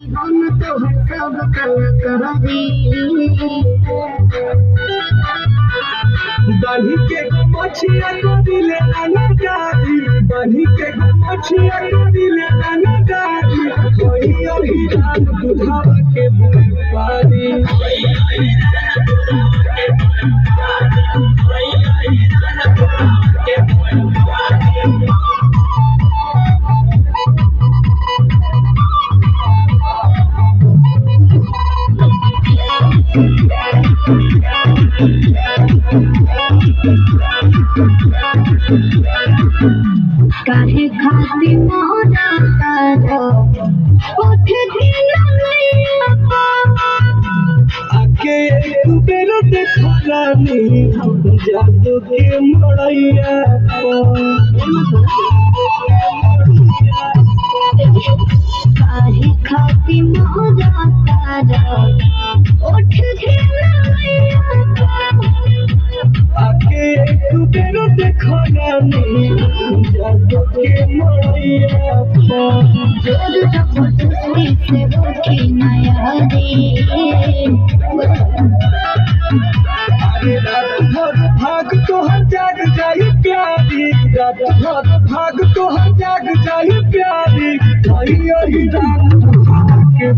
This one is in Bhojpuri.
हम तो सब कलाकारी बनी के मछिया को दिले अनगारी बनी के मछिया को दिले अनगारी कोई अभी रात बुझावा के बुपारी काहे खाती मोरा तारो उठ दिन मैया आके तू बेरो देखा रानी जादू के मड़ैया काहे खाती मोरा तारो उठ दिन मैया आके तू बेरो देखा रानी जादू के मड़ैया जोर जबरदस्ती से उठी नया रे अरे रात भर भाग तो हर जाग जाई प्यारी रात भर भाग तो हर जाग जाई प्यारी भाई अही रात के